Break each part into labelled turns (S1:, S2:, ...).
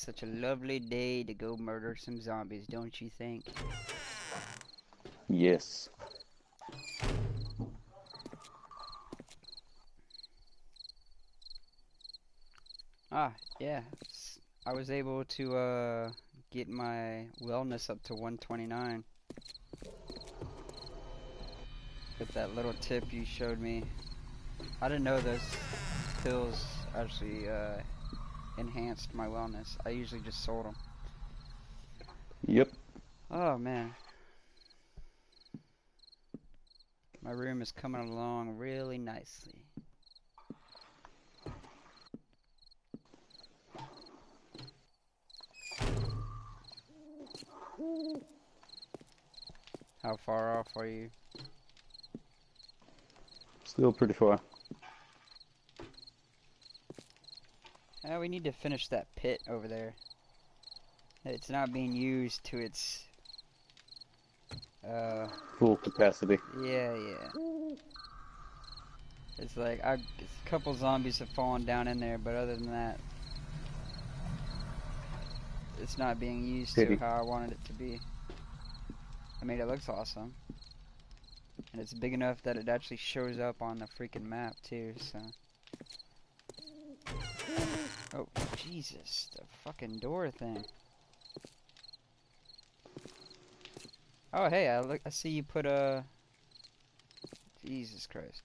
S1: such a lovely day to go murder some zombies, don't you think?
S2: Yes.
S1: Ah, yeah. I was able to get my wellness up to 129 with that little tip you showed me. I didn't know those pills actually enhanced my wellness. I usually just sold them.
S2: Yep.
S1: Oh man, my room is coming along really nicely. How far off are you?
S2: Still pretty far.
S1: We need to finish that pit over there. It's not being used to its uh
S2: Full capacity.
S1: yeah. It's like a couple zombies have fallen down in there, but other than that, it's not being used to
S2: Pity.
S1: how I wanted it to be. I mean, it looks awesome. And it's big enough that it actually shows up on the freaking map too, so. Oh, Jesus, the fucking door thing. Oh, hey, I see you put a... Jesus Christ.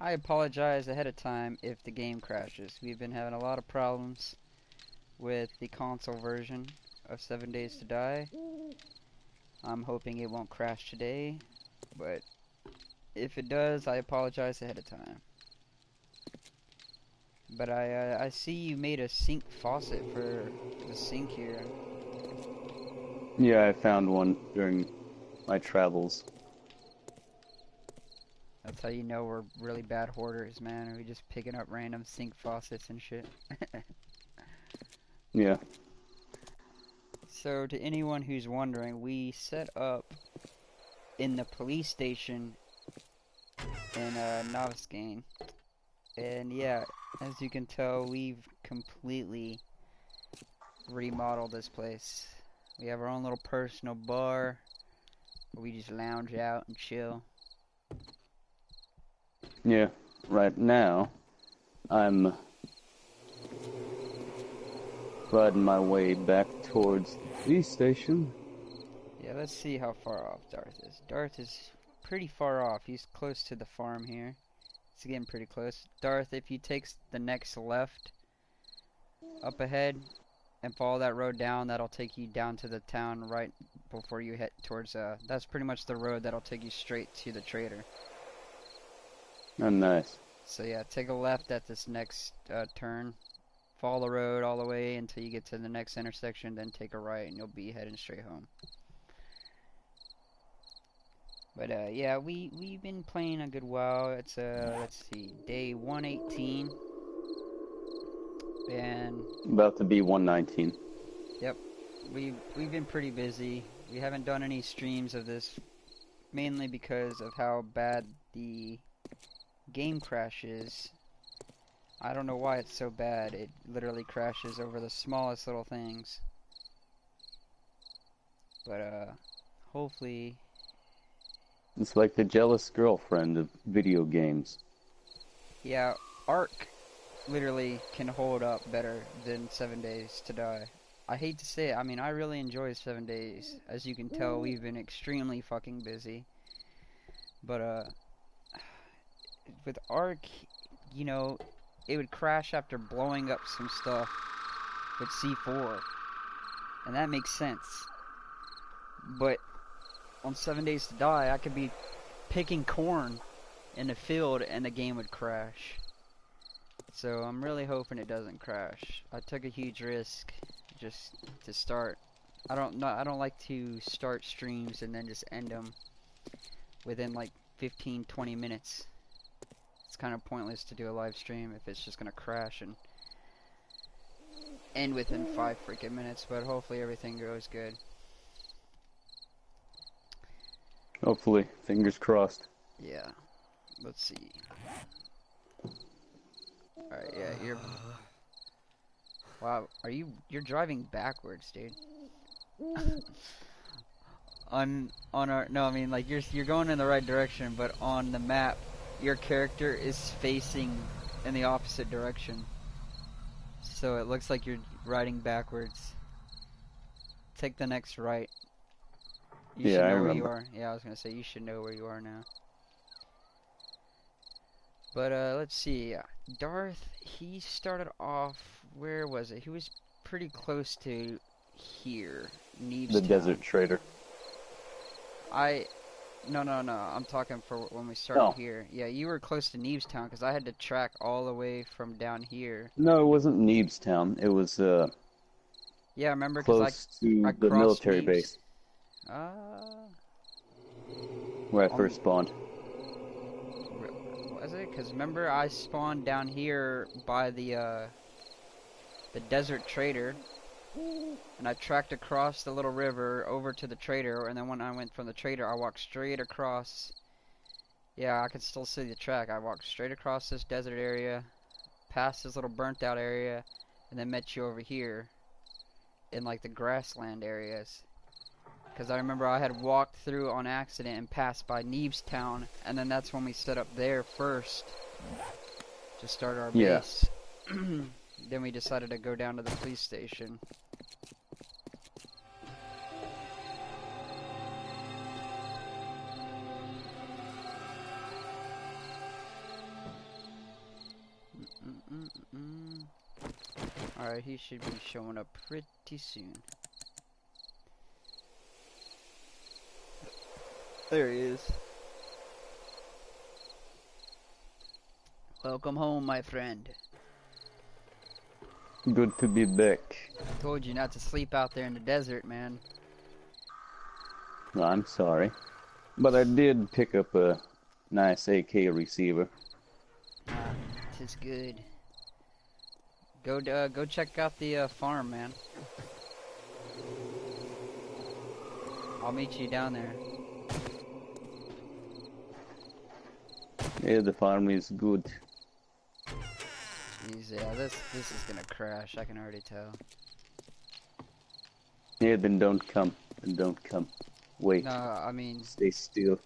S1: I apologize ahead of time if the game crashes. We've been having a lot of problems with the console version of 7 Days to Die. I'm hoping it won't crash today, but if it does, I apologize ahead of time. But I see you made a sink faucet for the sink here.
S2: Yeah, I found one during my travels.
S1: That's how you know we're really bad hoarders, man. We're just picking up random sink faucets and shit.
S2: Yeah.
S1: So, to anyone who's wondering, we set up in the police station in Novice Gain. And yeah, as you can tell, we've completely remodeled this place. We have our own little personal bar where we just lounge out and chill.
S2: Yeah. Right now, I'm riding my way back towards the police station.
S1: Yeah, let's see how far off Darth is. Darth is pretty far off. He's close to the farm here. It's getting pretty close. Darth, if you take the next left up ahead and follow that road down, that'll take you down to the town right before you head towards, that's pretty much the road that'll take you straight to the trader.
S2: Oh, nice.
S1: So yeah, take a left at this next turn. Follow the road all the way until you get to the next intersection, then take a right and you'll be heading straight home. But yeah, we've been playing a good while. It's let's see, day 118, and
S2: About to be 119.
S1: yep, we've been pretty busy. We haven't done any streams of this, mainly because of how bad the game crashes. I don't know why it's so bad. It literally crashes over the smallest little things. But hopefully.
S2: It's like the jealous girlfriend of video games.
S1: Yeah, Ark literally can hold up better than 7 Days to Die. I hate to say it, I mean, I really enjoy 7 Days. As you can tell, we've been extremely fucking busy. But, with Ark, you know, it would crash after blowing up some stuff with C4. And that makes sense. But on 7 Days to Die, I could be picking corn in the field and the game would crash. So I'm really hoping it doesn't crash. I took a huge risk just to start. I don't like to start streams and then just end them within like 15-20 minutes. It's kind of pointless to do a live stream if it's just gonna crash and end within 5 freaking minutes, but hopefully everything goes good.
S2: Hopefully, fingers crossed.
S1: Yeah. Let's see. Alright, yeah, Wow, you're driving backwards, dude. On our no, I mean like you're going in the right direction, but on the map, your character is facing in the opposite direction. So it looks like you're riding backwards. Take the next right. You
S2: Yeah,
S1: should
S2: I
S1: know where you
S2: remember.
S1: are. Yeah, I was gonna say you should know where you are now. But let's see. Darth, he started off. Where was it? He was pretty close to here,
S2: The
S1: Nevestown.
S2: Desert Trader.
S1: I no. I'm talking for when we started
S2: No,
S1: here. Yeah, you were close to Nevestown because I had to track all the way from down here.
S2: no, it wasn't Neebstown. It was
S1: Yeah, I remember because
S2: close
S1: I
S2: to the
S1: crossed
S2: military
S1: Neves.
S2: base
S1: Uh,
S2: where I first
S1: um,
S2: spawned.
S1: was it? Because remember I spawned down here by the Desert Trader, and I tracked across the little river over to the trader, and then when I went from the trader, I walked straight across. Yeah, I can still see the track. I walked straight across this desert area, past this little burnt out area, and then met you over here in like the grassland areas. Because I remember I had walked through on accident and passed by Nevestown, and then that's when we set up there first to start our
S2: Yeah.
S1: base. Then we decided to go down to the police station. Alright, he should be showing up pretty soon. There he is. Welcome home, my friend.
S2: Good to be back.
S1: Told you not to sleep out there in the desert, man.
S2: I'm sorry. But I did pick up a nice AK receiver.
S1: Ah, 'tis good. Go check out the farm, man. I'll meet you down there.
S2: Yeah, the farm is good.
S1: Jeez, yeah, this is gonna crash. I can already tell.
S2: Yeah, then don't come. Then don't come.
S1: No,
S2: Wait.
S1: I mean,
S2: Stay still.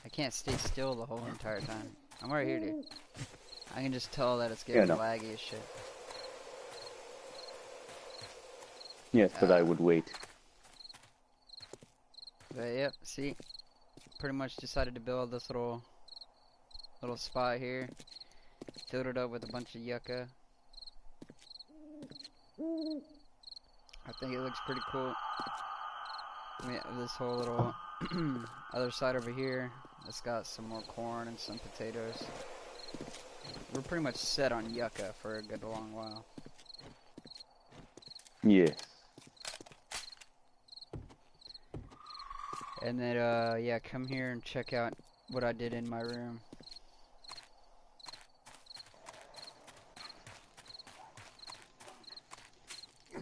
S1: I can't stay still the whole entire time. I'm right here, dude. I can just tell that it's
S2: Yeah,
S1: getting
S2: no.
S1: laggy as shit.
S2: Yes, but I
S1: Uh,
S2: would wait.
S1: but yep, see, pretty much decided to build this little spot here. Filled it up with a bunch of yucca. I think it looks pretty cool. I mean, this whole little other side over here, it's got some more corn and some potatoes. We're pretty much set on yucca for a good long while.
S2: Yes.
S1: And then, yeah, come here and check out what I did in my room.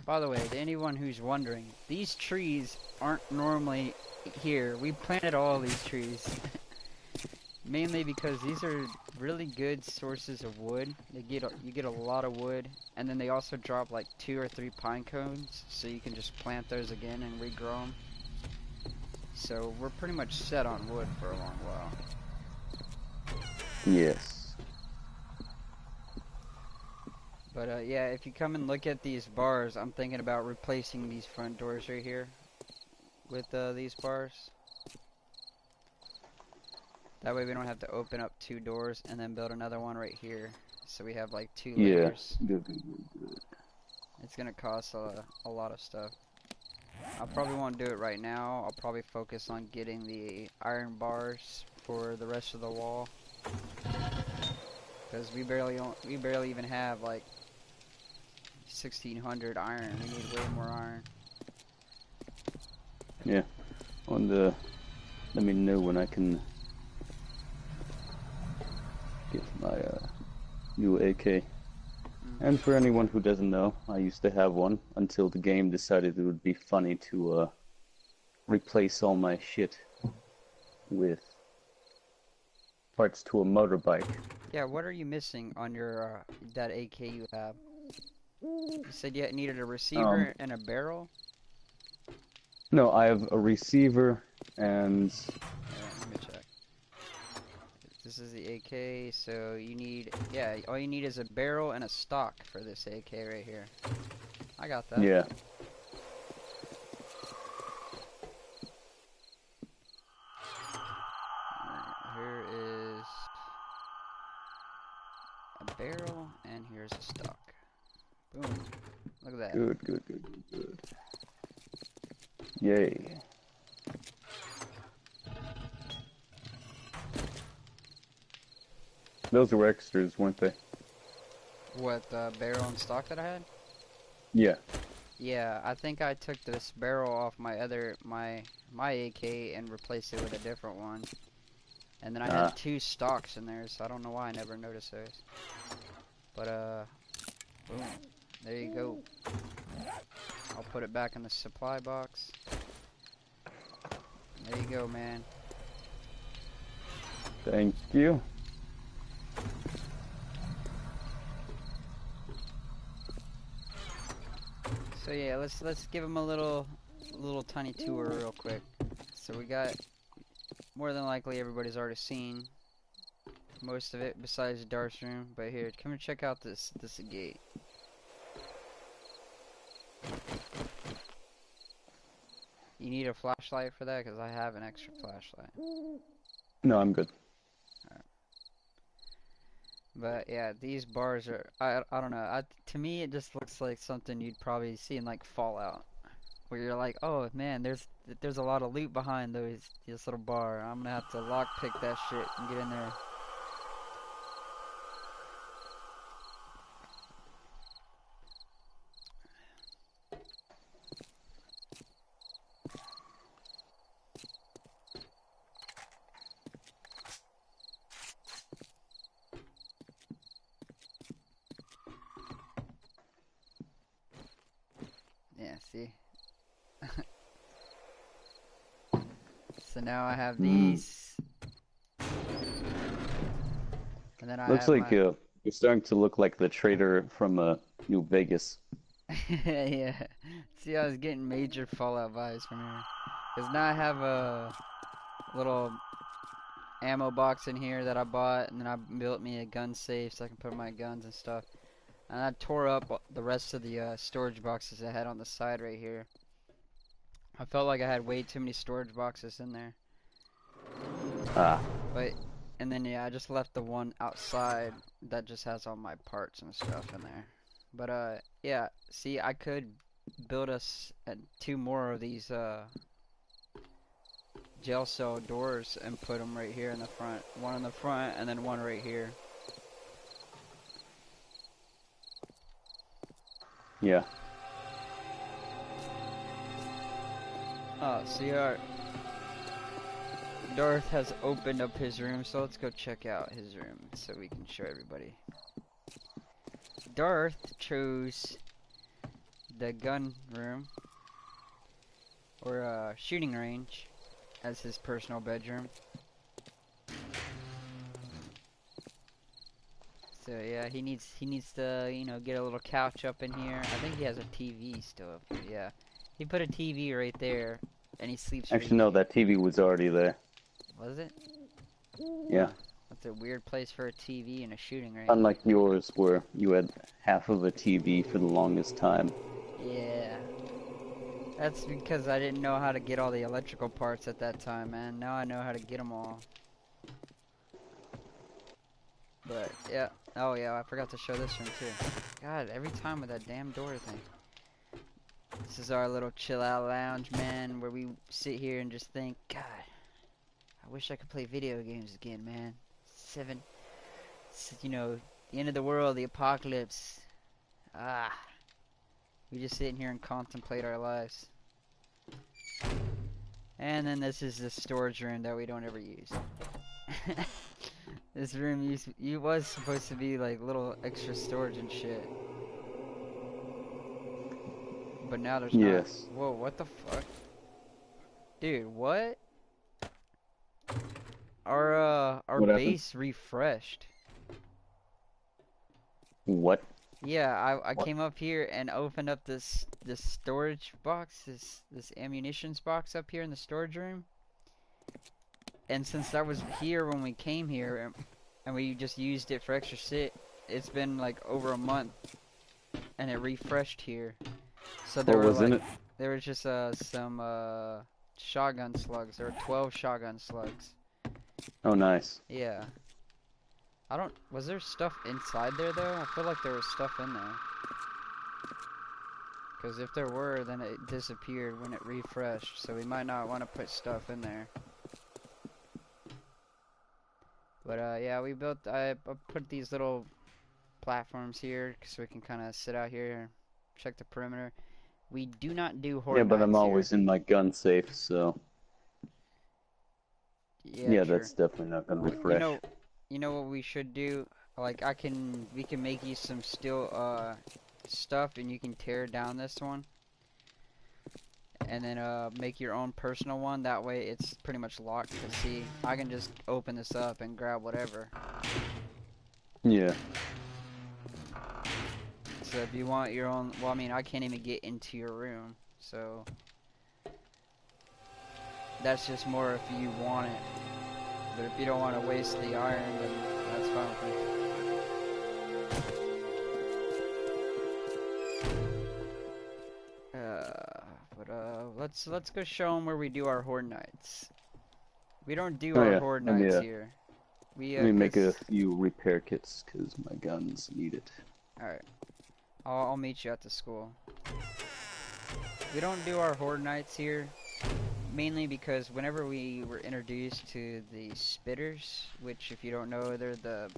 S1: By the way, to anyone who's wondering, these trees aren't normally here. We planted all these trees. Mainly because these are really good sources of wood. You get a lot of wood, and then they also drop like 2 or 3 pine cones, so you can just plant those again and regrow them. So we're pretty much set on wood for a long while.
S2: Yes.
S1: But yeah, if you come and look at these bars, I'm thinking about replacing these front doors right here with these bars. That way we don't have to open up 2 doors and then build another one right here. So we have like 2
S2: Yeah.
S1: layers.
S2: Good, good, good, good.
S1: It's gonna cost a lot of stuff. I probably won't do it right now. I'll probably focus on getting the iron bars for the rest of the wall. Because we barely even have like 1600 iron. We need way more iron.
S2: Yeah. On the... Let me know when I can get my new AK. And for anyone who doesn't know, I used to have one until the game decided it would be funny to replace all my shit with parts to a motorbike.
S1: Yeah, what are you missing on your that AK you have? You said you needed a
S2: Um,
S1: receiver and a barrel?
S2: no, I have a receiver and
S1: Let me check. This is the AK, so you need, yeah, all you need is a barrel and a stock for this AK right here. I got that.
S2: yeah.
S1: Here is a barrel, and here's a stock. Boom. Look at that.
S2: Good, good, good, good, good. Yay. Those were extras, weren't they?
S1: What, the barrel and stock that I had?
S2: Yeah.
S1: Yeah, I think I took this barrel off my AK and replaced it with a different one. And then I had
S2: Ah,
S1: two stocks in there, so I don't know why I never noticed those. But, boom. There you go. I'll put it back in the supply box. There you go, man.
S2: thank you.
S1: So yeah, let's give him a little tiny tour real quick. So we got, more than likely everybody's already seen most of it besides Darth's room, but here, come and check out this gate. You need a flashlight for that? Because I have an extra flashlight.
S2: No, I'm good.
S1: Alright. But yeah, these bars are, I don't know, to me it just looks like something you'd probably see in like Fallout. Where you're like, oh man, there's a lot of loot behind this little bar. I'm gonna have to lockpick that shit and get in there. Yeah, see? So now I have
S2: Mm.
S1: these, and then I
S2: Looks
S1: have
S2: like
S1: my,
S2: you're starting to look like the trader from New Vegas.
S1: yeah. See, I was getting major Fallout vibes from here. Because now I have a little ammo box in here that I bought, and then I built me a gun safe so I can put my guns and stuff. And I tore up the rest of the storage boxes I had on the side right here. I felt like I had way too many storage boxes in there.
S2: Ah,
S1: But, and then yeah, I just left the one outside that just has all my parts and stuff in there. But yeah, see, I could build us two more of these jail cell doors and put them right here in the front. One in the front and then one right here.
S2: yeah.
S1: Oh, see, our Darth has opened up his room, so let's go check out his room so we can show everybody. Darth chose the gun room, or shooting range, as his personal bedroom. So yeah, he needs to, you know, get a little couch up in here. I think he has a TV still up here. Yeah, he put a TV right there, and he sleeps right
S2: Actually, no,
S1: here.
S2: that TV was already there.
S1: Was it?
S2: Yeah.
S1: Huh. That's a weird place for a TV in a shooting range.
S2: Unlike yours, where you had half of a TV for the longest time.
S1: Yeah. That's because I didn't know how to get all the electrical parts at that time, man. Now I know how to get them all. But, yeah. Oh, yeah, I forgot to show this one, too. God, every time with that damn door thing. This is our little chill-out lounge, man, where we sit here and just think, God, I wish I could play video games again, man. You know, the end of the world, the apocalypse. Ah, we just sit in here and contemplate our lives. And then this is the storage room that we don't ever use. This room was supposed to be like little extra storage and shit. But now there's not.
S2: Yes.
S1: Whoa, what the fuck? Dude, what? Our
S2: What happened?
S1: base refreshed.
S2: What?
S1: Yeah, I
S2: What?
S1: came up here and opened up this storage box, this ammunitions box up here in the storage room. And since that was here when we came here, and we just used it for extra sit, it's been like over a month, and it refreshed here. So
S2: What was in it?
S1: there was just some shotgun slugs. There were 12 shotgun slugs.
S2: Oh, nice.
S1: Yeah. I don't. Was there stuff inside there though? I feel like there was stuff in there. Because if there were, then it disappeared when it refreshed. So we might not want to put stuff in there. But yeah, I put these little platforms here so we can kind of sit out here and check the perimeter. We do not do
S2: Yeah,
S1: horde
S2: but I'm
S1: nights here.
S2: always in my gun safe, so
S1: Yeah,
S2: yeah,
S1: true.
S2: that's definitely not gonna
S1: Well,
S2: refresh.
S1: you know what we should do? Like we can make you some steel stuff, and you can tear down this one, and then make your own personal one. That way, it's pretty much locked. To see, I can just open this up and grab whatever.
S2: Yeah.
S1: So if you want your own, well, I mean, I can't even get into your room, so that's just more if you want it. But if you don't want to waste the iron, then that's fine with me. Let's go show them where we do our horde nights. We don't do
S2: Oh
S1: our
S2: yeah.
S1: horde
S2: Let me
S1: nights here. We
S2: let me make a
S1: cause
S2: few repair kits because my guns need it.
S1: all right, I'll meet you at the school. We don't do our horde nights here, mainly because whenever we were introduced to the spitters, which if you don't know, they're the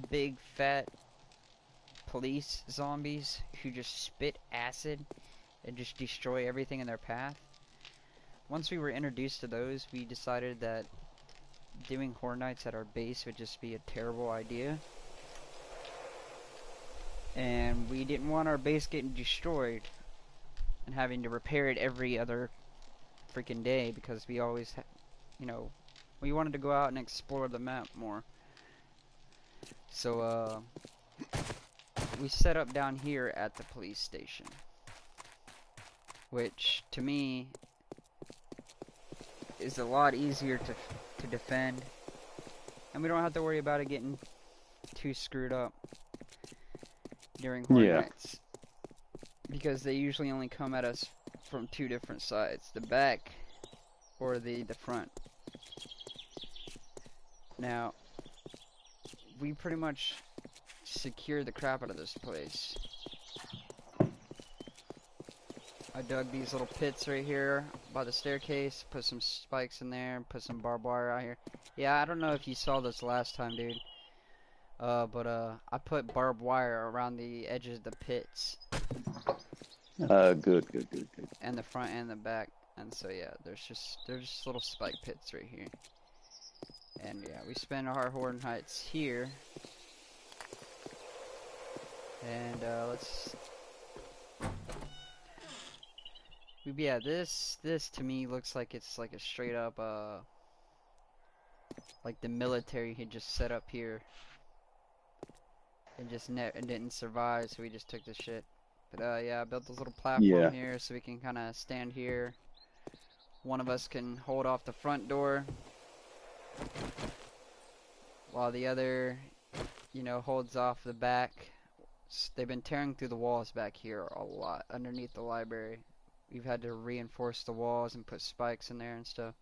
S1: big fat police zombies who just spit acid and just destroy everything in their path. Once we were introduced to those, we decided that doing horde nights at our base would just be a terrible idea. And we didn't want our base getting destroyed and having to repair it every other freaking day because we always, you know, we wanted to go out and explore the map more. So, we set up down here at the police station, which to me is a lot easier to defend, and we don't have to worry about it getting too screwed up during horde
S2: Yeah.
S1: nights, because they usually only come at us from two different sides, the back or the front. Now, we pretty much secure the crap out of this place. I dug these little pits right here by the staircase, put some spikes in there, and put some barbed wire out here. Yeah, I don't know if you saw this last time, dude. I put barbed wire around the edges of the pits,
S2: Good, good, good, good.
S1: and the front and the back. And so yeah, there's just little spike pits right here. And yeah, we spend our horde nights here. And yeah, this to me looks like it's like a straight up like the military had just set up here and and didn't survive, so we just took the shit. But yeah, I built this little platform
S2: Yeah.
S1: here so we can kind of stand here. One of us can hold off the front door while the other, you know, holds off the back. They've been tearing through the walls back here a lot underneath the library. We've had to reinforce the walls and put spikes in there and stuff.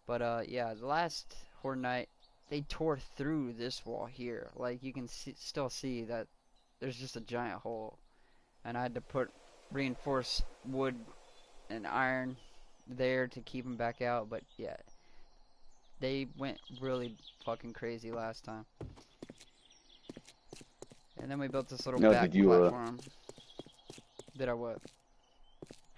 S1: But yeah, the last horde night, they tore through this wall here. Like you can still see that there's just a giant hole, and I had to put reinforced wood and iron there to keep them back out. But yeah, they went really fucking crazy last time. And then we built this little
S2: No,
S1: back
S2: did you
S1: platform. Did I what?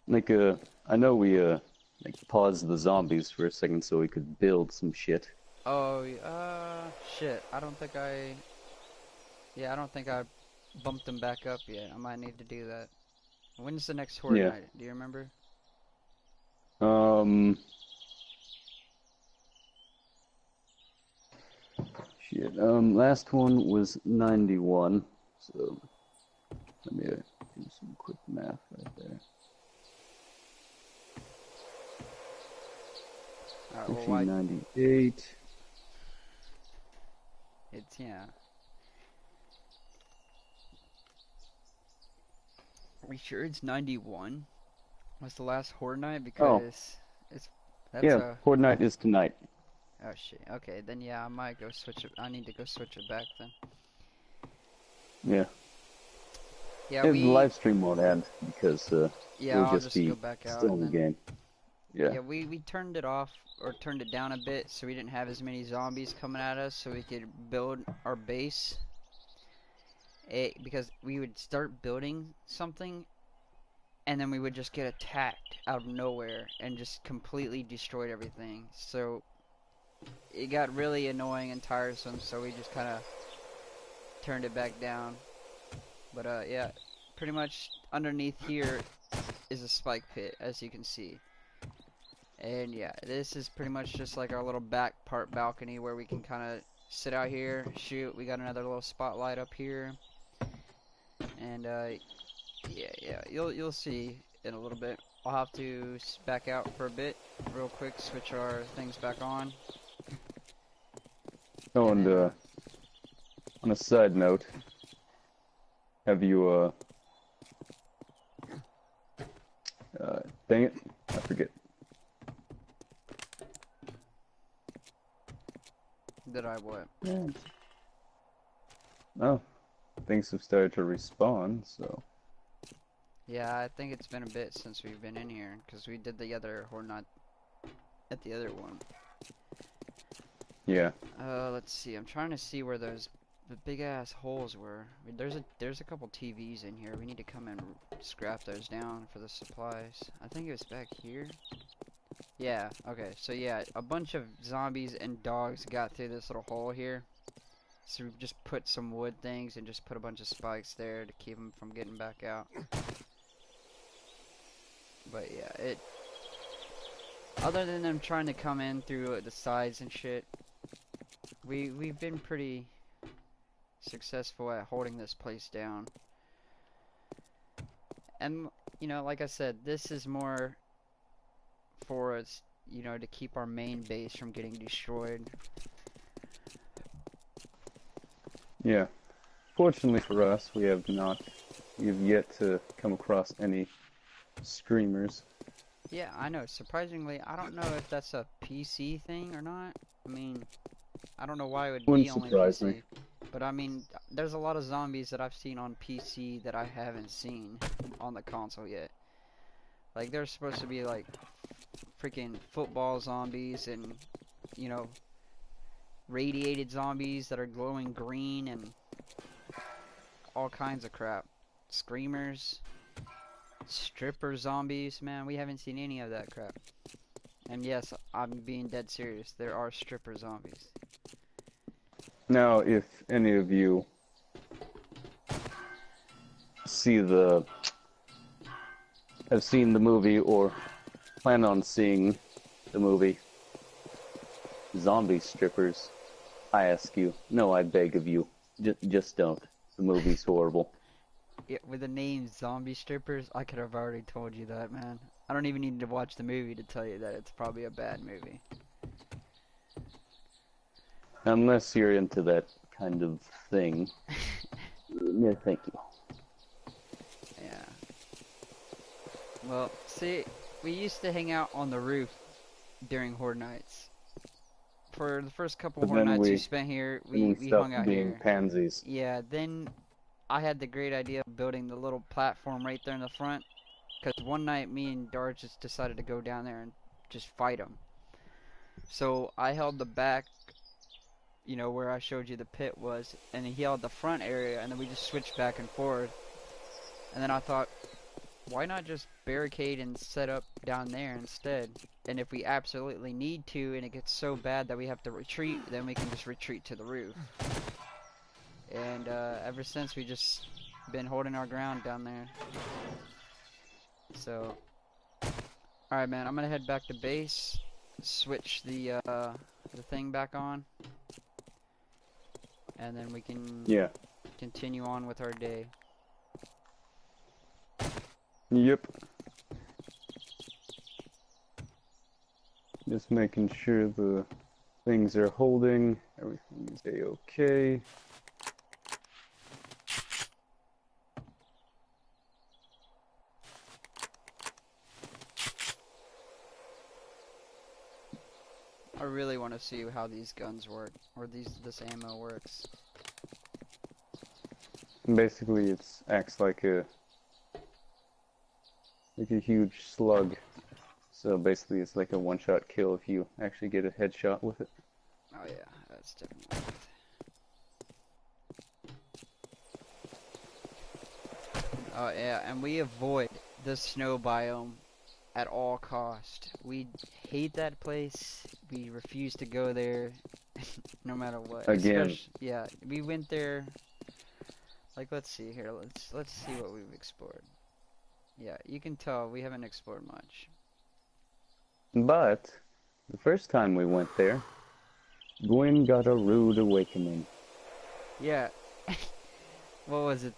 S2: like I know we like paused the zombies for a second so we could build some shit.
S1: Oh, shit. Yeah, I don't think I bumped them back up yet. I might need to do that. When's the next horde
S2: Yeah.
S1: night? Do you remember?
S2: Um Shit. Last one was 91. So Let me do some quick math right there.
S1: Alright, well, why?
S2: 1598.
S1: It's, yeah. Are we sure it's 91? Was the last Horde night?
S2: Oh,
S1: Because it's, that's
S2: yeah,
S1: a,
S2: Horde Night is tonight.
S1: oh shit. Okay, then yeah, I might go switch it. I need to go switch it back then.
S2: Yeah.
S1: Yeah,
S2: And the live stream won't end because
S1: yeah,
S2: we'll
S1: I'll
S2: just
S1: just go
S2: be
S1: back out
S2: still
S1: and
S2: in the
S1: then,
S2: game. Yeah.
S1: yeah, we turned it off, or turned it down a bit so we didn't have as many zombies coming at us so we could build our base. Because we would start building something and then we would just get attacked out of nowhere and just completely destroyed everything. So it got really annoying and tiresome, so we just kind of turned it back down. But yeah, pretty much underneath here is a spike pit, as you can see. And yeah, this is pretty much just like our little back part balcony where we can kind of sit out here, shoot. We got another little spotlight up here. And yeah, you'll see in a little bit. I'll have to back out for a bit, real quick, switch our things back on,
S2: Oh,
S1: and
S2: and
S1: then
S2: on a side note, have you dang it, I forget.
S1: did I what?
S2: Yeah. Oh, things have started to respawn, so
S1: Yeah, I think it's been a bit since we've been in here, because we did the other Horde Night at the other one.
S2: yeah.
S1: Let's see. I'm trying to see where those the big ass holes were. I mean, there's a couple TVs in here. We need to come and scrap those down for the supplies. I think it was back here. Yeah. Okay. So yeah, a bunch of zombies and dogs got through this little hole here. So we've just put some wood things and just put a bunch of spikes there to keep them from getting back out. But yeah, it. Other than them trying to come in through the sides and shit, we've been pretty successful at holding this place down. And you know, like I said, this is more for us, you know, to keep our main base from getting destroyed.
S2: Yeah. Fortunately for us, we've yet to come across any streamers.
S1: Yeah, I know. Surprisingly, I don't know if that's a PC thing or not. I mean, I don't know why it would
S2: Wouldn't
S1: be only
S2: surprise me.
S1: PC. But I mean, there's a lot of zombies that I've seen on PC that I haven't seen on the console yet. Like, there's supposed to be, like, freaking football zombies and, you know, radiated zombies that are glowing green and all kinds of crap. Screamers, stripper zombies, man, we haven't seen any of that crap. And yes, I'm being dead serious. There are stripper zombies.
S2: Now, if any of you have seen the movie or plan on seeing the movie Zombie Strippers, I ask you, no, I beg of you, just don't. The movie's horrible.
S1: Yeah, with the name Zombie Strippers, I could have already told you that, man. I don't even need to watch the movie to tell you that it's probably a bad movie.
S2: Unless you're into that kind of thing. Yeah, thank you.
S1: Yeah. Well, see, we used to hang out on the roof during Horde Nights. For the first couple
S2: But
S1: Horde
S2: then
S1: Nights we
S2: we
S1: spent here,
S2: then we
S1: we hung
S2: stopped
S1: out
S2: being
S1: here.
S2: pansies.
S1: Yeah, then I had the great idea of building the little platform right there in the front. Because one night me and Darth just decided to go down there and just fight them. So I held the back, you know, where I showed you the pit was, and he held the front area, and then we just switched back and forth. And then I thought, why not just barricade and set up down there instead? And if we absolutely need to, and it gets so bad that we have to retreat, then we can just retreat to the roof. And ever since, we just been holding our ground down there. So, alright man, I'm gonna head back to base, switch the thing back on, and then we can
S2: Yeah.
S1: continue on with our day.
S2: Yep. Just making sure the things are holding. Everything is a-okay.
S1: I really want to see how these guns work, or this ammo works.
S2: Basically, it acts like a huge slug. So basically, it's like a one-shot kill if you actually get a headshot with it.
S1: Oh yeah, that's definitely. Oh yeah, and we avoid the snow biome at all cost. We hate that place. We refuse to go there, no matter what.
S2: Again,
S1: Especially, yeah, we went there. Like, let's see here. Let's see what we've explored. Yeah, you can tell we haven't explored much.
S2: but the first time we went there, Gwyn got a rude awakening.
S1: Yeah, what was it?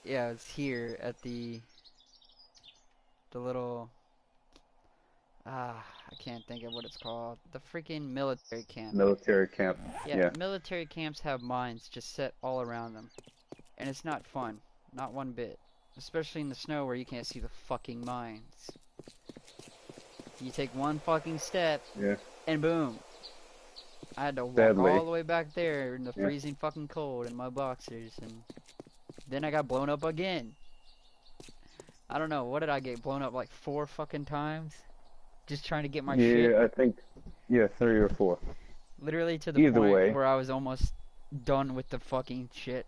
S1: Yeah, it's here at the little I can't think of what it's called. The freaking military camp.
S2: Military camp.
S1: Yeah,
S2: Yeah.
S1: military camps have mines just set all around them. And it's not fun. Not one bit. Especially in the snow where you can't see the fucking mines. You take one fucking step,
S2: Yeah.
S1: and boom. I had to walk
S2: Sadly.
S1: all the way back there in the
S2: Yeah.
S1: freezing fucking cold in my boxers, and then I got blown up again. I don't know, what did I get blown up like 4 fucking times? Just trying to get my shit.
S2: Yeah, I think, yeah, 3 or 4.
S1: Literally to the
S2: Either
S1: point
S2: way,
S1: where I was almost done with the fucking shit.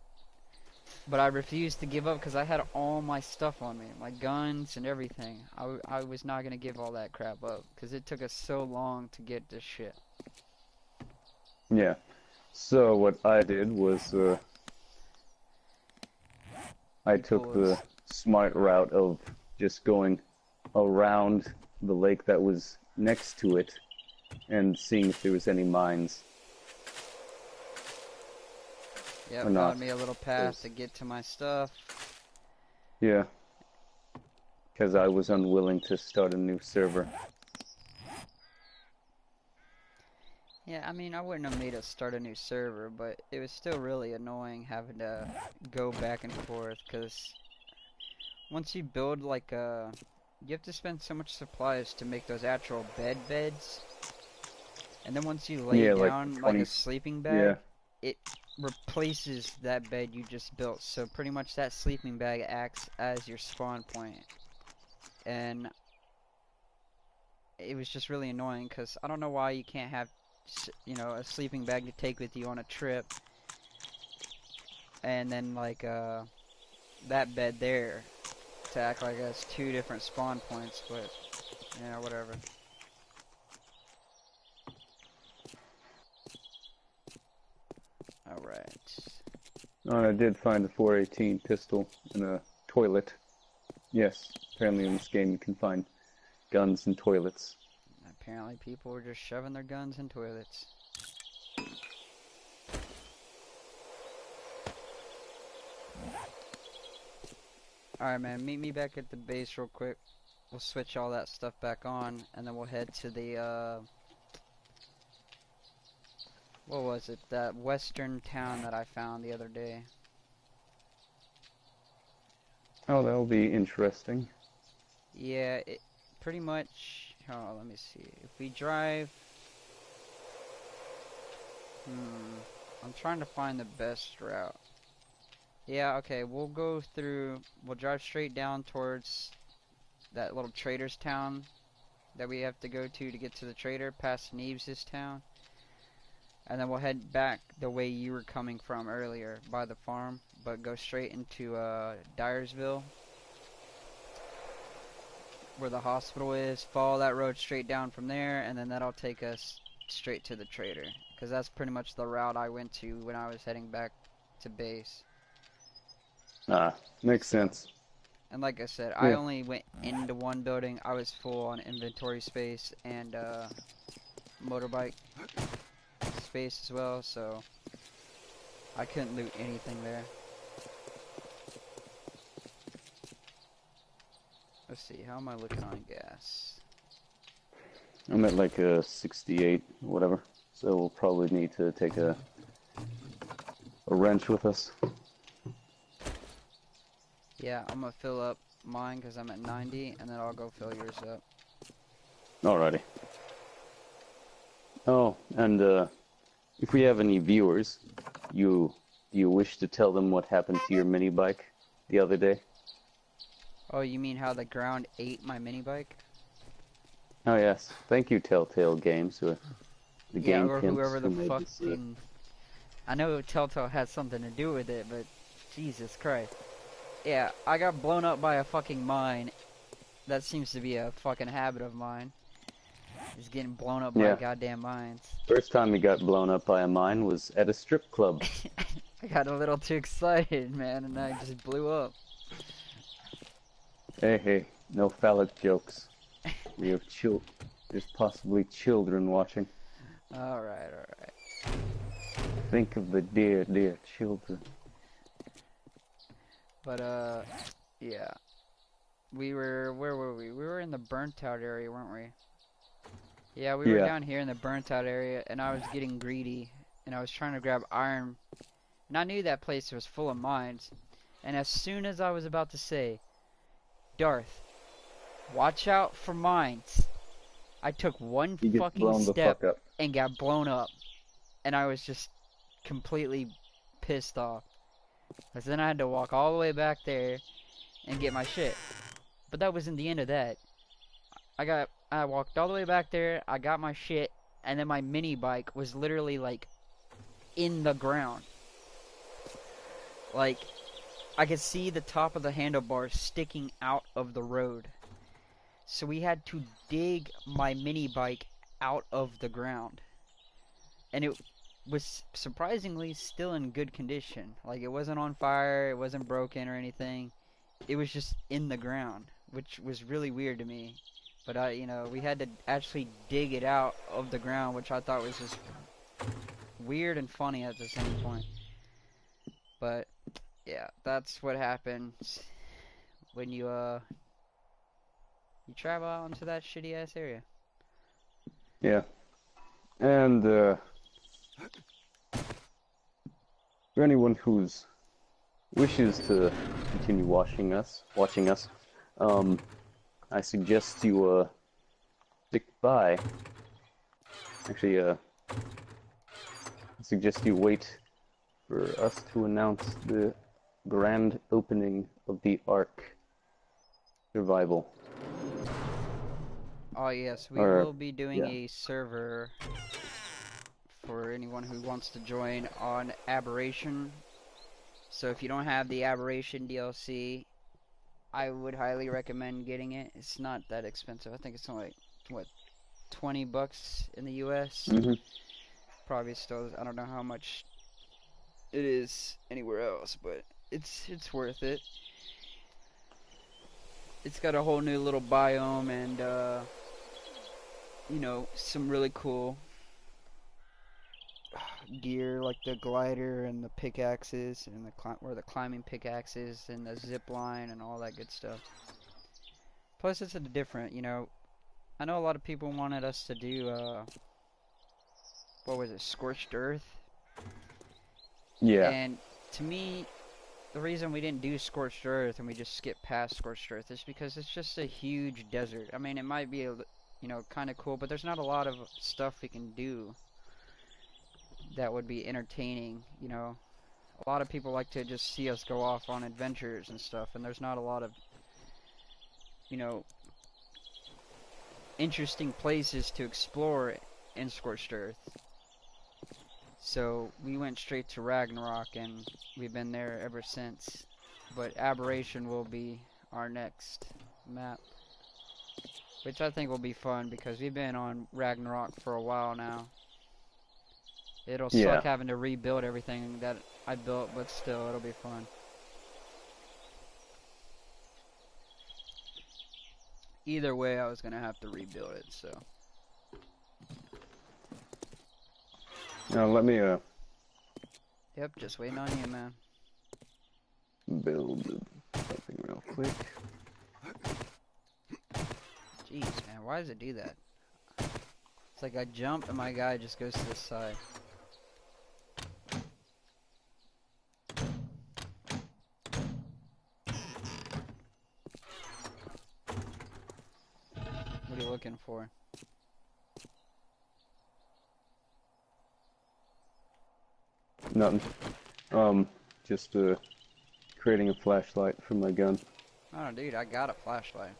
S1: But I refused to give up because I had all my stuff on me, my guns and everything. I was not going to give all that crap up because it took us so long to get this shit.
S2: yeah. So what I did was I took
S1: People
S2: the
S1: was,
S2: smart route of just going around the lake that was next to it and seeing if there was any mines
S1: yeah,
S2: or not.
S1: found me a little path
S2: 'Cause-
S1: to get to my stuff.
S2: yeah, because I was unwilling to start a new server.
S1: Yeah, I mean, I wouldn't have made us start a new server, but it was still really annoying having to go back and forth because once you build like you have to spend so much supplies to make those actual beds. And then once you lay
S2: Yeah, like the
S1: down like a
S2: 20.
S1: sleeping
S2: Yeah,
S1: bag, it replaces that bed you just built. So pretty much that sleeping bag acts as your spawn point. And it was just really annoying because I don't know why you can't have, a sleeping bag to take with you on a trip. And then like that bed there to act like it's 2 different spawn points. But, yeah, whatever. Alright.
S2: and I did find a 418 pistol in a toilet. Yes, apparently in this game you can find guns in toilets.
S1: Apparently people were just shoving their guns in toilets. Alright, man, meet me back at the base real quick. We'll switch all that stuff back on, and then we'll head to the, what was it? That western town that I found the other day.
S2: Oh, that'll be interesting.
S1: Yeah, it pretty much, oh, let me see. If we drive, I'm trying to find the best route. Yeah, okay, we'll drive straight down towards that little trader's town that we have to go to get to the trader, past Neves' town. And then we'll head back the way you were coming from earlier, by the farm, but go straight into Dyersville, where the hospital is. Follow that road straight down from there, and then that'll take us straight to the trader. Because that's pretty much the route I went to when I was heading back to base.
S2: Ah, makes
S1: So,
S2: sense.
S1: and like I said, I
S2: Yeah.
S1: only went into one building. I was full on inventory space and motorbike space as well, so I couldn't loot anything there. Let's see, how am I looking on gas?
S2: I'm at like a 68, whatever. So we'll probably need to take a wrench with us.
S1: Yeah, I'm gonna fill up mine because I'm at 90, and then I'll go fill yours up.
S2: Alrighty. Oh, and if we have any viewers, do you wish to tell them what happened to your mini bike the other day?
S1: Oh, you mean how the ground ate my mini bike?
S2: Oh yes, thank you, Telltale Games, or the
S1: Yeah,
S2: game
S1: or
S2: pimps
S1: whoever
S2: who
S1: the
S2: made this.
S1: fucking... I know Telltale has something to do with it, but Jesus Christ. Yeah, I got blown up by a fucking mine. That seems to be a fucking habit of mine. Is getting blown up by
S2: Yeah,
S1: goddamn mines.
S2: first time he got blown up by a mine was at a strip club.
S1: I got a little too excited, man, and I just blew up.
S2: Hey, hey, no phallic jokes. We have There's possibly children watching.
S1: Alright, alright.
S2: Think of the dear, dear children.
S1: But, yeah. Where were we? We were in the burnt out area, weren't we? Yeah, we were
S2: Yeah.
S1: down here in the burnt out area, and I was getting greedy, and I was trying to grab iron, and I knew that place was full of mines, and as soon as I was about to say, Darth, watch out for mines, I took one
S2: You get
S1: fucking
S2: blown the
S1: step
S2: fuck up.
S1: and got blown up, and I was just completely pissed off, because then I had to walk all the way back there and get my shit. But that wasn't the end of that. I walked all the way back there, I got my shit, and then my mini bike was literally like in the ground. Like I could see the top of the handlebars sticking out of the road. So we had to dig my mini bike out of the ground. And it was surprisingly still in good condition. Like it wasn't on fire, it wasn't broken or anything. It was just in the ground, which was really weird to me. But we had to actually dig it out of the ground, which I thought was just weird and funny at the same point. But yeah, that's what happens when you travel out into that shitty ass area.
S2: Yeah. And for anyone who's wishes to continue watching us, I suggest you stick by. Actually, I suggest you wait for us to announce the grand opening of the Ark Survival.
S1: Oh yes, we
S2: Or
S1: will be doing
S2: yeah.
S1: a server for anyone who wants to join on Aberration. So if you don't have the Aberration DLC, I would highly recommend getting it. It's not that expensive. I think it's only what, $20 in the US.
S2: Mm-hmm.
S1: Probably still, I don't know how much it is anywhere else, but it's worth it. It's got a whole new little biome and some really cool gear like the glider and the pickaxes and the climbing pickaxes and the zip line and all that good stuff. Plus it's a different, I know a lot of people wanted us to do what was it, Scorched Earth?
S2: Yeah.
S1: And to me, the reason we didn't do Scorched Earth and we just skipped past Scorched Earth is because it's just a huge desert. I mean, it might be kind of cool, but there's not a lot of stuff we can do that would be entertaining. A lot of people like to just see us go off on adventures and stuff, and there's not a lot of interesting places to explore in Scorched Earth. So we went straight to Ragnarok, and we've been there ever since. But Aberration will be our next map, which I think will be fun because we've been on Ragnarok for a while now. It'll
S2: Yeah.
S1: suck having to rebuild everything that I built, but still, it'll be fun. Either way, I was gonna have to rebuild it, so.
S2: Now let me
S1: Yep, just waiting on you, man.
S2: build something real quick.
S1: Jeez, man, why does it do that? It's like I jump and my guy just goes to the side. What are you looking for?
S2: Nothing. Just creating a flashlight for my gun.
S1: Oh, dude, I got a flashlight.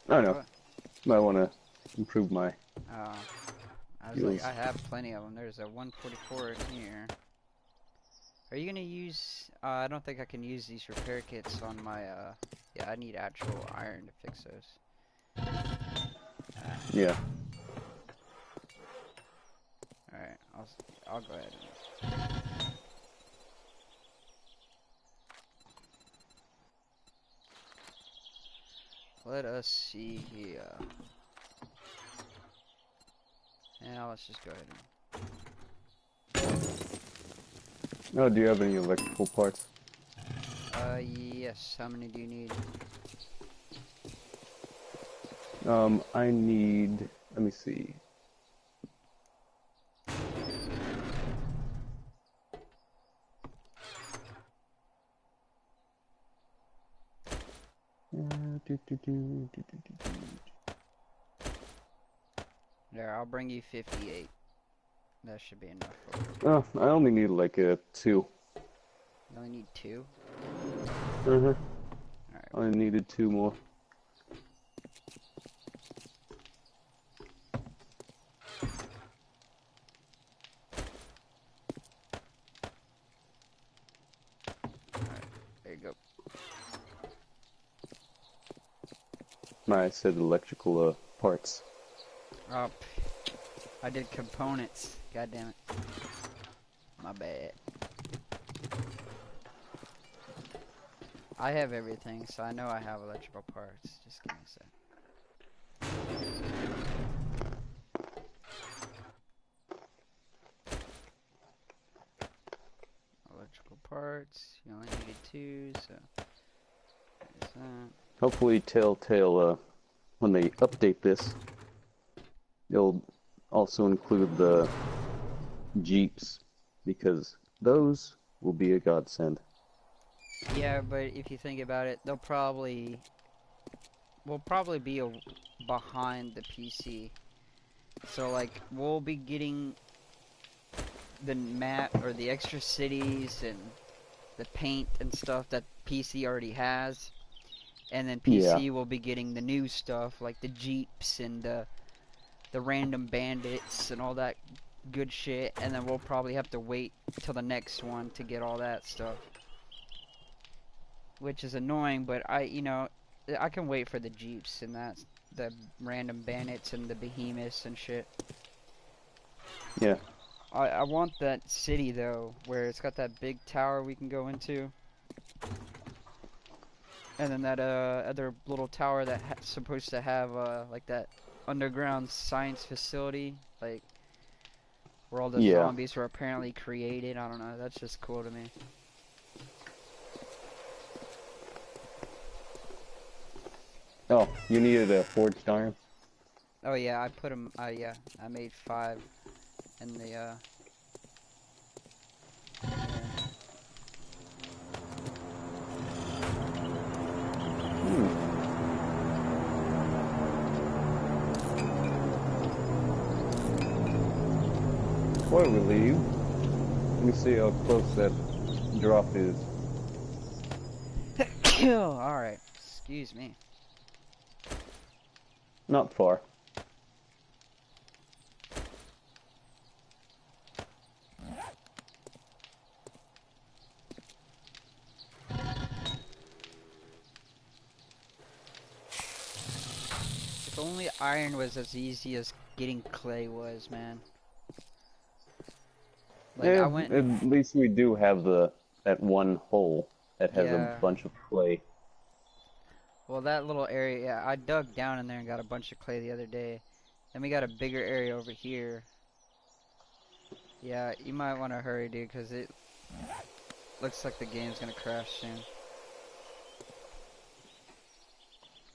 S2: I know.
S1: What?
S2: Might want to improve my
S1: Oh, I was like,
S2: skills.
S1: I have plenty of them. There's a 144 in here. Are you gonna use? I don't think I can use these repair kits on my. Yeah, I need actual iron to fix those.
S2: Yeah.
S1: All right, I'll go ahead and. Let us see here. Now let's just go ahead and.
S2: Oh, do you have any electrical parts?
S1: Yes. How many do you need?
S2: I need. Let me see.
S1: There, I'll bring you 58. That should be enough for you.
S2: Oh, I only need like a 2.
S1: You only need 2?
S2: Uh-huh.
S1: Alright.
S2: I needed 2 more.
S1: There you go.
S2: I said electrical parts.
S1: Oh, I did components. God damn it. My bad. I have everything, so I know I have electrical parts. Just give me a sec. Electrical parts. You only needed 2, so there's that.
S2: Hopefully Telltale, when they update this, they'll also include the Jeeps, because those will be a godsend.
S1: Yeah, but if you think about it, we'll probably be behind the PC. So like we'll be getting the map or the extra cities and the paint and stuff that PC already has, and then
S2: Yeah.
S1: PC will be getting the new stuff like the Jeeps and the random bandits and all that good shit, and then we'll probably have to wait till the next one to get all that stuff. Which is annoying, but I can wait for the Jeeps and the random bandits and the behemoths and shit.
S2: Yeah.
S1: I want that city though, where it's got that big tower we can go into, and then that other little tower that's supposed to have like that underground science facility, like where all the
S2: Yeah.
S1: zombies were apparently created. I don't know. That's just cool to me.
S2: Oh, you needed a forged iron?
S1: Oh yeah, I put them. Yeah, I made 5 in the yeah.
S2: Before we leave, let me see how close that drop is.
S1: Alright, excuse me.
S2: Not far.
S1: If only iron was as easy as getting clay was, man. Like, I
S2: Yeah,
S1: went
S2: at
S1: and...
S2: least we do have that one hole that has a
S1: Yeah.
S2: bunch of clay.
S1: Well, that little area, yeah, I dug down in there and got a bunch of clay the other day. Then we got a bigger area over here. Yeah, you might want to hurry, dude, because it looks like the game's gonna crash soon.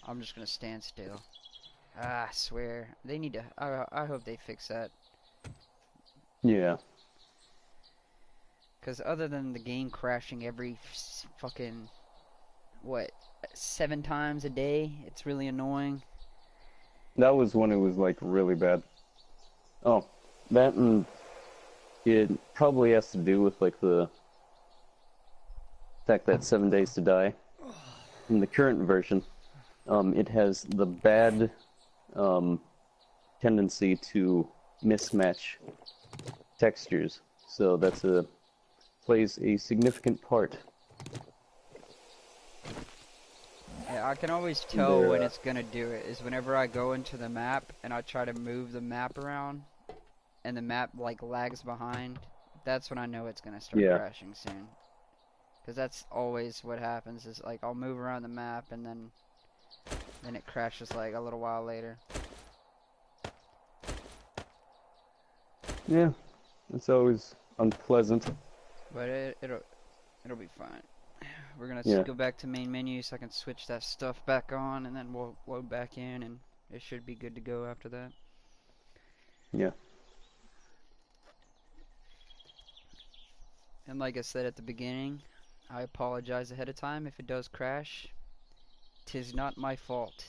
S1: I'm just gonna stand still. I swear. They need to. I hope they fix that.
S2: Yeah,
S1: Because other than the game crashing every fucking, what, 7 times a day, it's really annoying.
S2: that was when it was like really bad. Oh, that and it probably has to do with like the fact that 7 Days to Die in the current version, it has the bad um, tendency to mismatch textures. So that's a plays a significant part
S1: Yeah, I can always
S2: in
S1: tell when
S2: their.
S1: it's gonna do it, is whenever I go into the map and I try to move the map around and the map like lags behind. That's when I know it's gonna start
S2: Yeah,
S1: crashing soon. Because that's always what happens, is like I'll move around the map and then it crashes like a little while later.
S2: yeah, it's always unpleasant.
S1: But it'll be fine. We're gonna
S2: Yeah,
S1: go back to main menu so I can switch that stuff back on, and then we'll load back in, and it should be good to go after that.
S2: yeah,
S1: And like I said at the beginning, I apologize ahead of time if it does crash. 'Tis not my fault.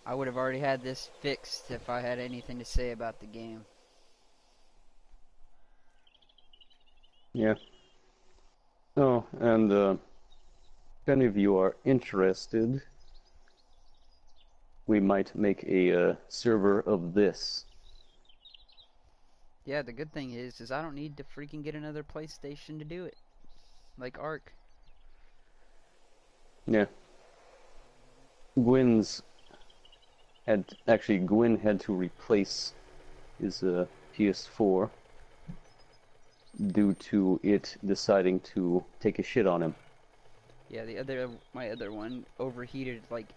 S1: I would have already had this fixed if I had anything to say about the game.
S2: yeah. Oh, and if any of you are interested, we might make a server of this.
S1: Yeah, the good thing is I don't need to freaking get another PlayStation to do it. Like Ark.
S2: Yeah, Gwyn's Gwyn had to replace his PS4 due to it deciding to take a shit on him.
S1: Yeah, my other one overheated like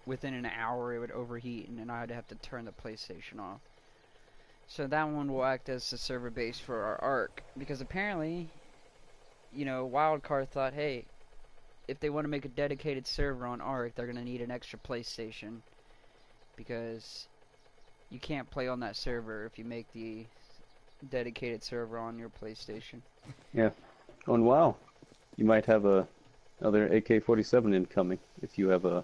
S1: within an hour. It would overheat, and then I'd have to turn the PlayStation off. So that one will act as the server base for our Ark, because apparently, Wildcard thought, hey, if they want to make a dedicated server on Ark, they're gonna need an extra PlayStation, because you can't play on that server if you make the dedicated server on your PlayStation.
S2: Yeah. Oh, and wow, you might have a another AK-47 incoming if you have a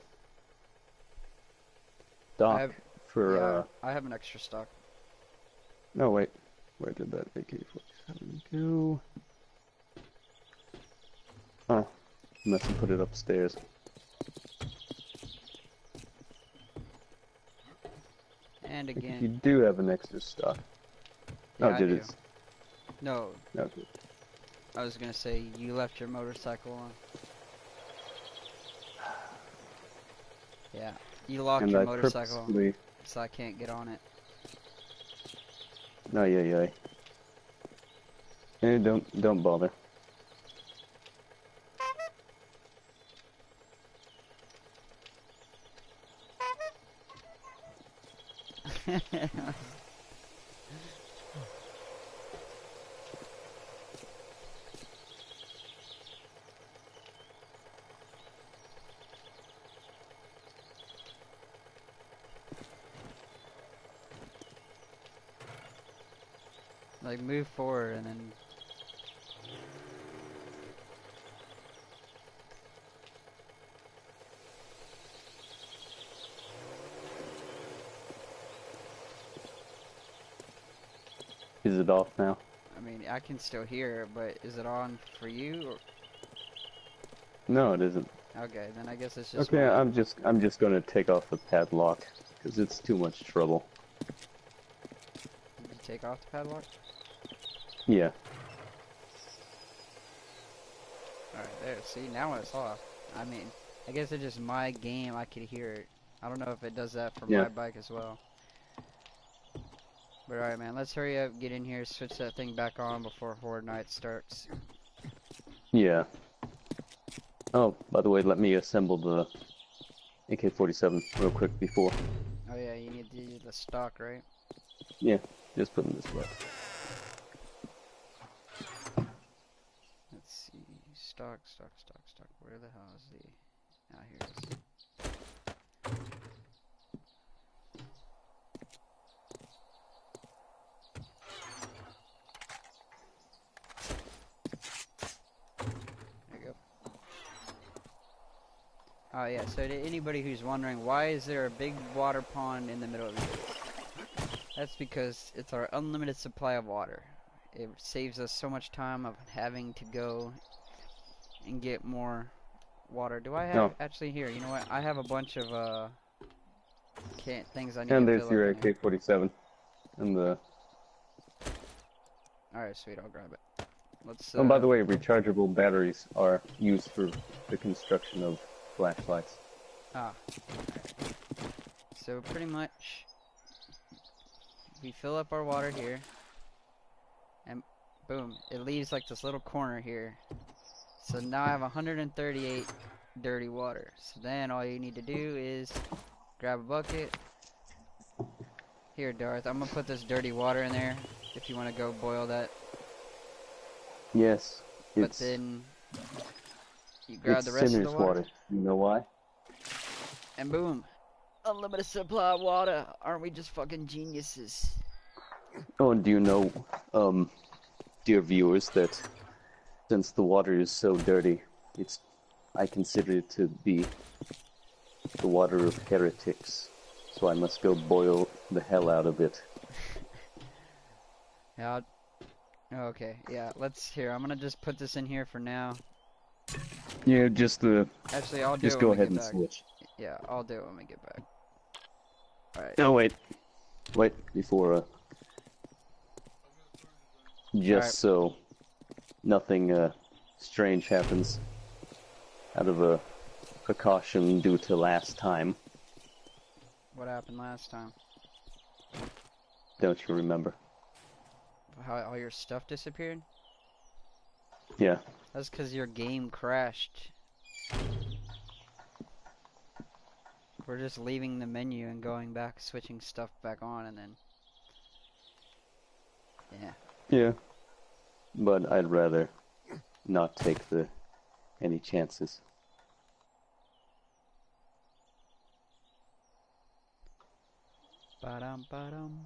S1: I
S2: dock
S1: have,
S2: for
S1: yeah, I have an extra stock.
S2: no wait, where did that AK-47 go? Oh, I must have put it upstairs.
S1: And
S2: Like if you
S1: again,
S2: do have an extra stock. Oh,
S1: yeah, I
S2: did
S1: do.
S2: it?
S1: No,
S2: Okay.
S1: I was gonna say you left your motorcycle on. Yeah, you locked
S2: And
S1: your
S2: I
S1: motorcycle,
S2: purposefully.
S1: so I can't get on it.
S2: No, yeah, yeah. Don't bother.
S1: Like move forward and then.
S2: Is it off now?
S1: I mean, I can still hear it, but is it on for you?
S2: No, it isn't.
S1: Okay, then I guess it's just
S2: Okay,
S1: mine.
S2: I'm just gonna take off the padlock because it's too much trouble.
S1: Did you take off the padlock?
S2: Yeah.
S1: Alright, there. See, now it's off. I mean, I guess it's just my game. I could hear it. I don't know if it does that for
S2: Yeah.
S1: my bike as well. But alright, man, let's hurry up, get in here, switch that thing back on before Horde Night starts.
S2: Yeah. Oh, by the way, let me assemble the AK-47 real quick before.
S1: Oh yeah, you need the stock, right?
S2: Yeah, just put in this way.
S1: Let's see. Stock. Where the hell is the... Ah, here it is. Oh yeah, so to anybody who's wondering, why is there a big water pond in the middle of the base? That's because it's our unlimited supply of water. It saves us so much time of having to go and get more water. Do I have
S2: No.
S1: actually here? You know what? I have a bunch of can't things I need to
S2: And there's
S1: fill up
S2: your
S1: in here.
S2: AK-47 and the.
S1: All right, sweet. I'll grab it. Let's
S2: Oh, by the way, rechargeable batteries are used for the construction of flashlights.
S1: ah. So pretty much we fill up our water here, and boom, it leaves like this little corner here. So now I have 138 dirty water. So then all you need to do is grab a bucket. Here, Darth, I'm gonna put this dirty water in there if you want to go boil that.
S2: Yes,
S1: But
S2: it's
S1: then you grab
S2: it's
S1: the rest of the
S2: sinner's
S1: water,
S2: water. You know why?
S1: and boom, unlimited supply of water. Aren't we just fucking geniuses?
S2: Oh, and do you know, dear viewers, that since the water is so dirty, I consider it to be the water of heretics. So I must go boil the hell out of it.
S1: Yeah. Okay. Yeah. Let's here. I'm gonna just put this in here for now.
S2: Yeah,
S1: Actually, I'll do it
S2: just
S1: when
S2: go
S1: we
S2: ahead
S1: get
S2: and
S1: back.
S2: switch.
S1: Yeah, I'll do it when we get back. All right.
S2: No, wait, before
S1: All right.
S2: just so nothing strange happens out of a precaution due to last time.
S1: What happened last time?
S2: Don't you remember?
S1: How all your stuff disappeared?
S2: Yeah.
S1: That's because your game crashed. We're just leaving the menu and going back, switching stuff back on, and then yeah.
S2: Yeah. But I'd rather not take any chances.
S1: Ba-dum, ba-dum.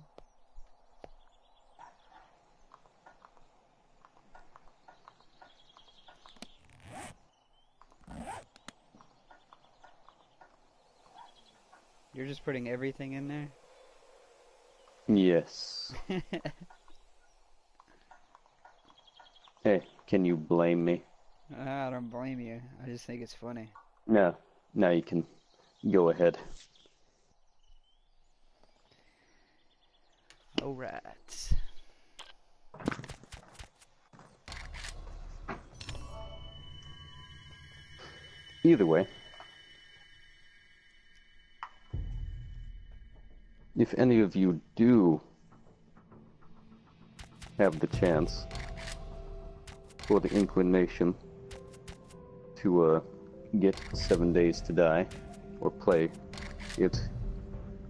S1: You're just putting everything in there?
S2: Yes. Hey, can you blame me?
S1: I don't blame you. I just think it's funny.
S2: No. Now you can go ahead.
S1: Alright.
S2: Either way, if any of you do have the chance or the inclination to get 7 Days to Die or play it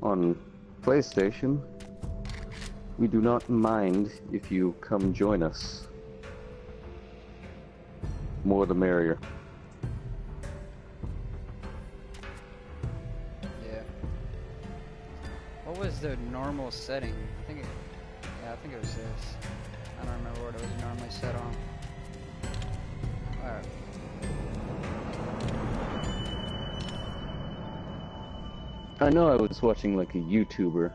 S2: on PlayStation, we do not mind if you come join us. More the merrier.
S1: Yeah. What was the normal setting? I think it was this. I don't remember what it was normally set on. Alright.
S2: I know I was watching like a YouTuber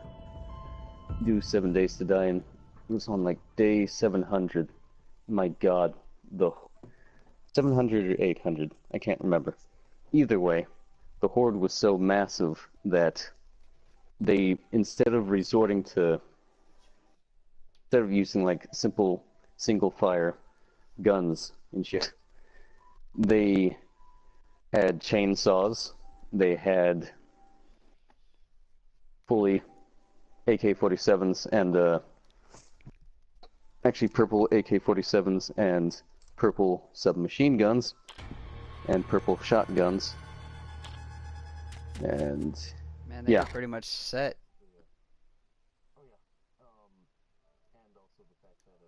S2: do 7 Days to Die, and it was on like day 700. My God, the 700 or 800, I can't remember. Either way, the horde was so massive that they, instead of using like simple single fire guns and shit, they had chainsaws, they had fully AK-47s and actually purple AK-47s and purple submachine guns and purple shotguns, and
S1: Man, they
S2: yeah.
S1: were pretty much set.
S2: Oh yeah, and also the fact that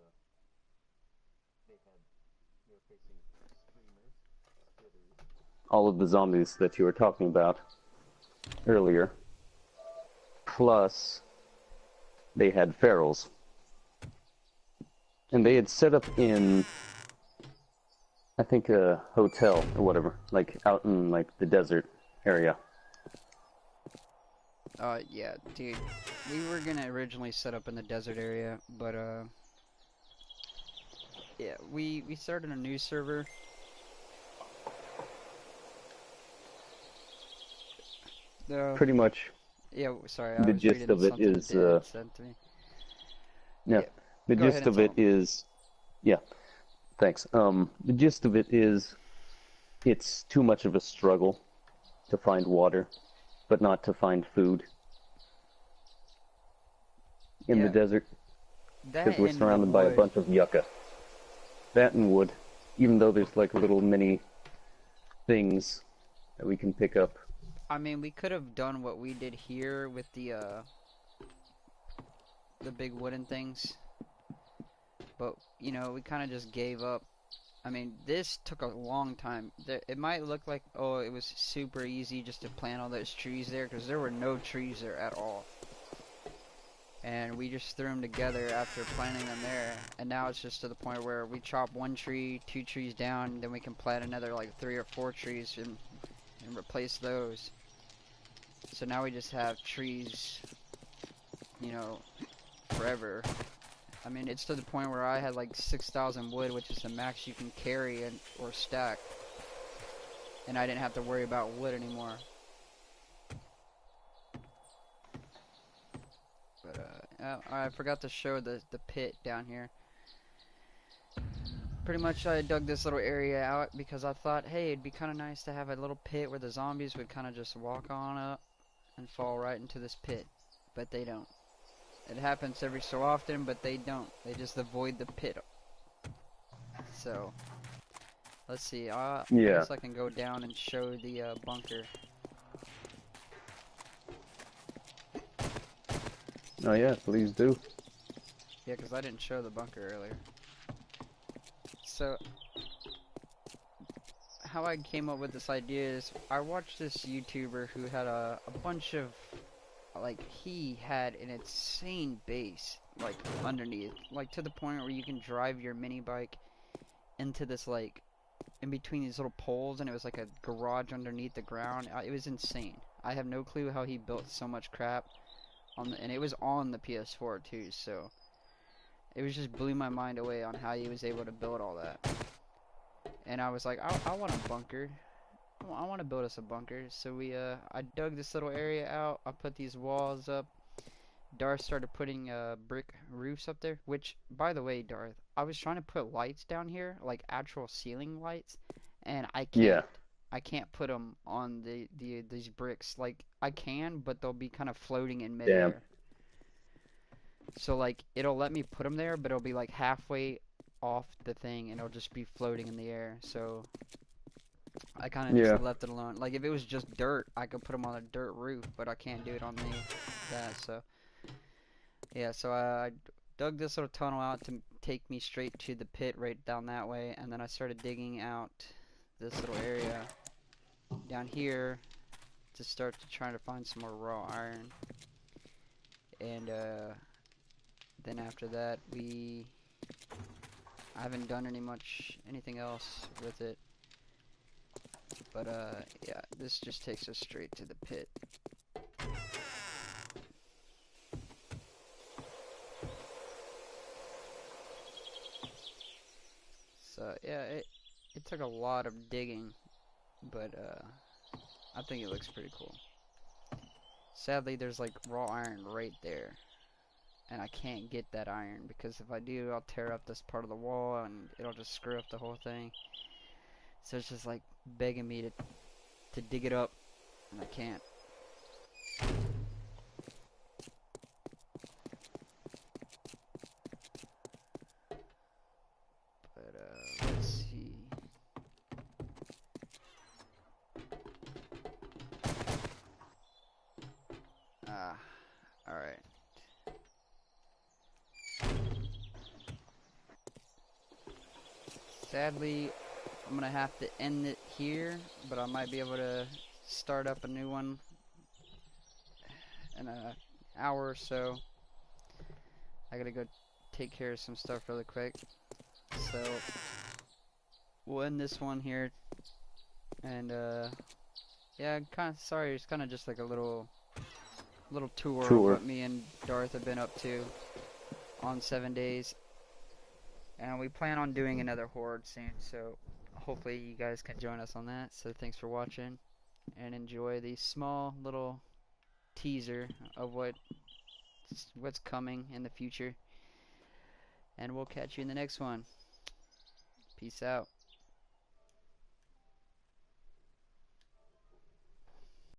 S2: they were facing streamers, all of the zombies that you were talking about earlier. Plus, they had ferals, and they had set up in, I think, a hotel or whatever, like out in like the desert, area.
S1: Yeah, dude. We were gonna originally set up in the desert area, but yeah, we started a new server. Uh,
S2: Pretty much
S1: yeah, sorry, I
S2: the
S1: was
S2: gist
S1: reading
S2: of it
S1: something
S2: is,
S1: Dan sent to me.
S2: yeah,
S1: Yeah,
S2: the
S1: go ahead
S2: gist
S1: and
S2: of
S1: tell
S2: it
S1: them.
S2: is, yeah, thanks. The gist of it is it's too much of a struggle to find water, but not to find food in the
S1: Yeah,
S2: desert
S1: that
S2: because we're
S1: and the
S2: surrounded by a
S1: wood.
S2: bunch of yucca. That and wood, even though there's like little mini things that we can pick up.
S1: I mean, we could have done what we did here with the big wooden things, but you know, we kind of just gave up. I mean, this took a long time. It might look like, oh, it was super easy just to plant all those trees there, because there were no trees there at all. And we just threw them together after planting them there. And now it's just to the point where we chop one tree, two trees down, then we can plant another like 3 or 4 trees and replace those. So now we just have trees, you know, forever. I mean, it's to the point where I had like 6,000 wood, which is the max you can carry and or stack, and I didn't have to worry about wood anymore. But I forgot to show the pit down here. Pretty much, I dug this little area out because I thought, hey, it'd be kind of nice to have a little pit where the zombies would kind of just walk on up and fall right into this pit, but they don't. It happens every so often, but they don't. They just avoid the pit. So, let's see. I
S2: Yeah.
S1: guess I can go down and show the bunker.
S2: Oh yeah, please do.
S1: Yeah, because I didn't show the bunker earlier. So, how I came up with this idea is I watched this YouTuber who had a bunch of, like, he had an insane base, like, underneath. Like, to the point where you can drive your mini bike into this, like, in between these little poles, and it was like a garage underneath the ground. It was insane. I have no clue how he built so much crap and it was on the PS4 too, so it was just blew my mind away on how he was able to build all that. And I was like, I want a bunker. I want to build us a bunker. So I dug this little area out. I put these walls up. Darth started putting brick roofs up there. Which, by the way, Darth, I was trying to put lights down here, like actual ceiling lights, and I
S2: Yeah.
S1: can't. I can't put them on these bricks. Like I can, but they'll be kind of floating in
S2: Damn.
S1: midair. So like it'll let me put them there, but it'll be like halfway off the thing, and it'll just be floating in the air. So I kind of just
S2: Yeah.
S1: left it alone. Like if it was just dirt, I could put them on a dirt roof, but I can't do it on that. So yeah, so I dug this little tunnel out to take me straight to the pit right down that way, and then I started digging out this little area down here to start to try to find some more raw iron. And then after that, I haven't done anything else with it. But yeah, this just takes us straight to the pit. So yeah, it took a lot of digging, but I think it looks pretty cool. Sadly, there's like raw iron right there, and I can't get that iron because if I do, I'll tear up this part of the wall and it'll just screw up the whole thing. So it's just like begging me to dig it up, and I can't. But let's see. Ah, all right. Sadly, I'm gonna have to end it here, but I might be able to start up a new one in an hour or so. I gotta go take care of some stuff really quick. So we'll end this one here, and Yeah, kind of sorry. It's kind of just like a little tour of
S2: Tour.
S1: what me and Darth have been up to on 7 days, and we plan on doing another horde soon. So hopefully you guys can join us on that. So thanks for watching and enjoy the small little teaser of what's coming in the future. And we'll catch you in the next one. Peace out.